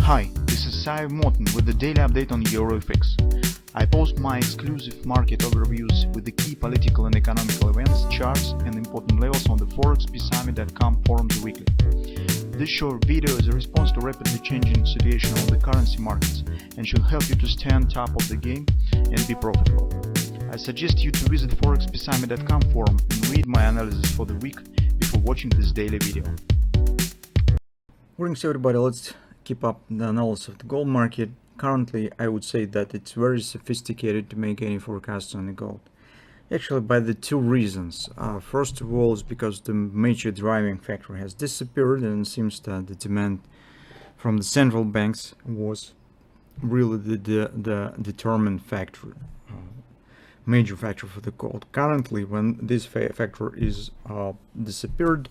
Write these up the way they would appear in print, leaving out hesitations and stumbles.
Hi, this is Sive Morten with the daily update on EuroFX. I post my exclusive market overviews with the key political and economical events, charts and important levels on the ForexPeaceArmy.com forums weekly. This short video is a response to rapidly changing situation on the currency markets and should help you to stay on top of the game and be profitable. I suggest you to visit ForexPeaceArmy.com forum and read my analysis for the week before watching this daily video. Greetings everybody, let's keep up the analysis of the gold market. Currently, I would say that it's very sophisticated to make any forecasts on the gold. Actually, by the two reasons. First of all, is because the major driving factor has disappeared, and it seems that the demand from the central banks was really the determined factor, major factor for the gold. Currently, when this factor is disappeared,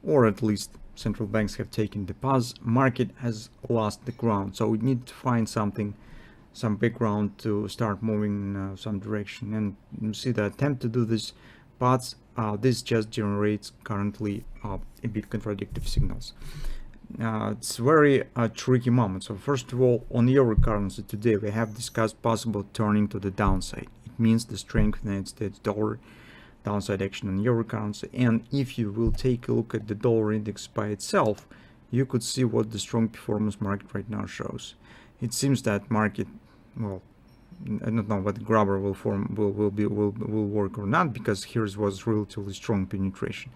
or at least central banks have taken the pause, market has lost the ground. So we need to find some big ground to start moving in some direction, and you see the attempt to do this, but this just generates currently a bit contradictory signals. It's very tricky moment. So first of all, on euro currency today we have discussed possible turning to the downside. It means the strength of the United States dollar, downside action on euro currency. And if you will take a look at the dollar index by itself, you could see what the strong performance market right now shows. It seems that market, well, I don't know what the grabber will work or not, because here was relatively strong penetration,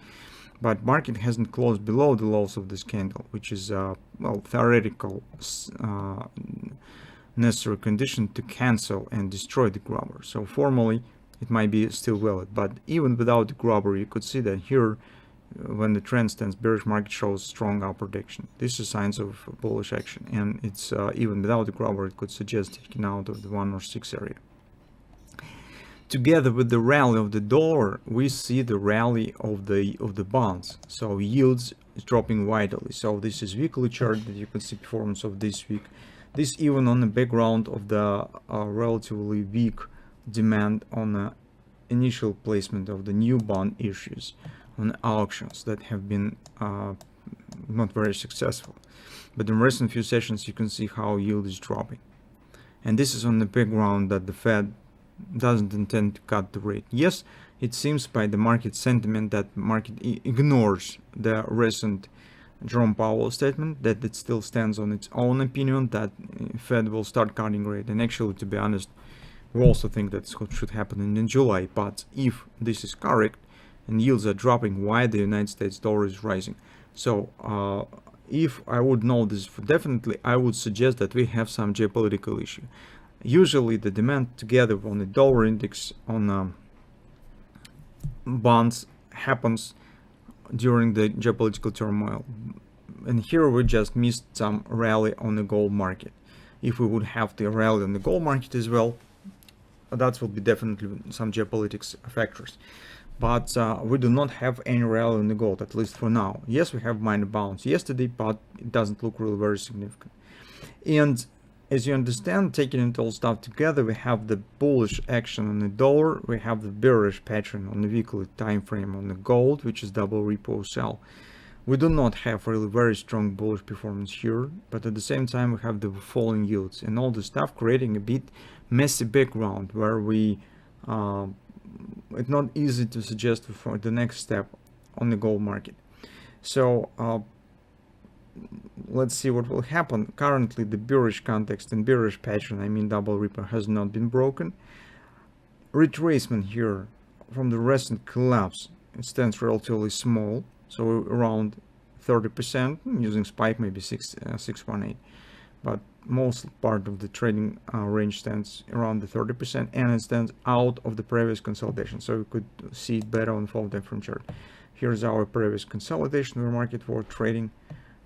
but market hasn't closed below the lows of this candle, which is well, theoretical necessary condition to cancel and destroy the grabber. So formally it might be still valid, but even without the grabber, you could see that here, when the trend stands bearish, market shows strong upward action. This is signs of bullish action, and it's even without the grabber, it could suggest taking out of the 106 area. Together with the rally of the dollar, we see the rally of the bonds. So yields is dropping widely. So this is weekly chart that you can see performance of this week. This even on the background of the relatively weak demand on the initial placement of the new bond issues on auctions that have been not very successful. But in recent few sessions you can see how yield is dropping, and this is on the background that the Fed doesn't intend to cut the rate. Yes, it seems by the market sentiment that market ignores the recent Jerome Powell statement, that it still stands on its own opinion that Fed will start cutting rate. And actually, to be honest, we also think that should happen in July. But if this is correct and yields are dropping, why the United States dollar is rising? So if I would know this for definitely, I would suggest that we have some geopolitical issue. Usually the demand together on the dollar index on bonds happens during the geopolitical turmoil, and here we just missed some rally on the gold market. If we would have the rally on the gold market as well, that will be definitely some geopolitics factors, but we do not have any rally in the gold, at least for now. Yes, we have minor bounce yesterday, but it doesn't look really very significant. And as you understand, taking it all stuff together, we have the bullish action on the dollar, we have the bearish pattern on the weekly time frame on the gold, which is double repo sell. We do not have really very strong bullish performance here, but at the same time we have the falling yields and all the stuff creating a bit messy background where we it's not easy to suggest for the next step on the gold market. So let's see what will happen. Currently the bearish context and bearish pattern, I mean double repo, has not been broken. Retracement here from the recent collapse, it stands relatively small, so around 30%, using spike maybe 618, but most part of the trading range stands around the 30%, and it stands out of the previous consolidation, so we could see it better on 4 different chart. Here's our previous consolidation where market was trading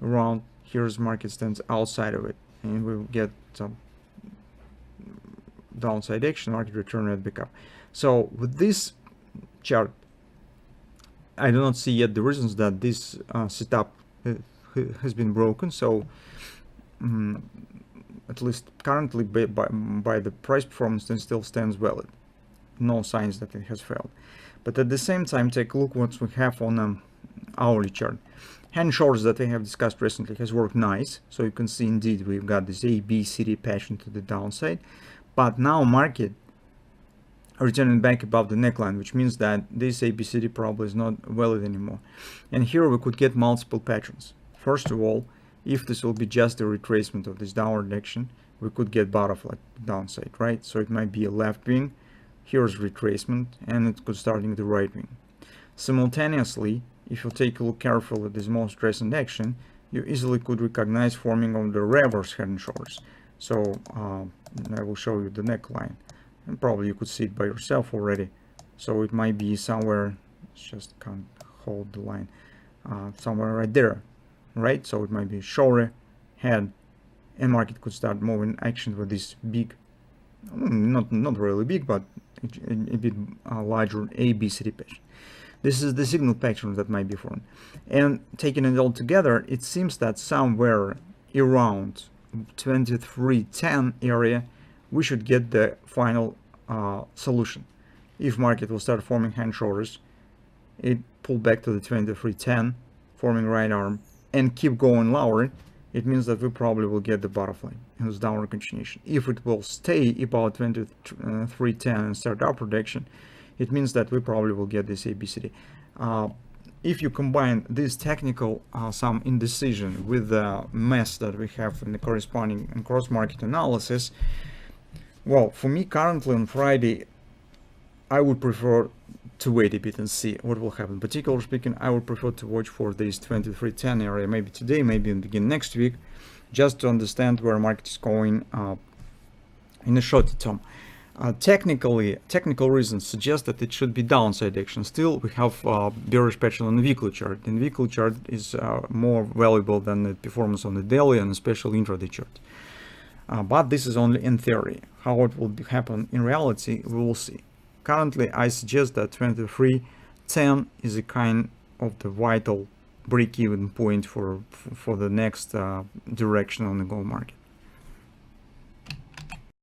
around. Here's market stands outside of it, and we'll get some downside action, market return right back up. So with this chart, I do not see yet the reasons that this setup has been broken. So at least currently by the price performance, it still stands valid. No signs that it has failed. But at the same time, take a look what we have on hourly chart. hand shorts that I have discussed recently has worked nice. So you can see indeed we've got this ABCD pattern to the downside, but now market returning back above the neckline, which means that this ABCD probably is not valid anymore. And here we could get multiple patterns. First of all, if this will be just a retracement of this downward action, we could get butterfly downside, right? So it might be a left wing, here's retracement, and it could starting the right wing. Simultaneously, if you take a look carefully at this most recent action, you easily could recognize forming of the reverse head and shoulders. So I will show you the neckline, and probably you could see it by yourself already. So it might be somewhere, just can't hold the line, somewhere right there, right? So it might be shoulder, head, and market could start moving action with this big, not really big, but a bit larger ABCD pattern. This is the signal pattern that might be formed. And taking it all together, it seems that somewhere around 2310 area, we should get the final solution. If market will start forming hand shoulders, it pull back to the 2310, forming right arm, and keep going lower, it means that we probably will get the butterfly in this downward continuation. If it will stay about 2310 and start upward action, it means that we probably will get this ABCD. If you combine this technical some indecision with the mess that we have in the corresponding and cross-market analysis, well, for me currently on Friday, I would prefer to wait a bit and see what will happen. Particularly speaking, I would prefer to watch for this 2310 area, maybe today, maybe in the beginning next week, just to understand where market is going in the short term. Technical reasons suggest that it should be downside action. Still, we have bearish pattern on the weekly chart. And the weekly chart is more valuable than the performance on the daily and especially intraday chart. But this is only in theory. How it will happen in reality, we will see. Currently, I suggest that 2310 is a kind of the vital break-even point for the next direction on the gold market.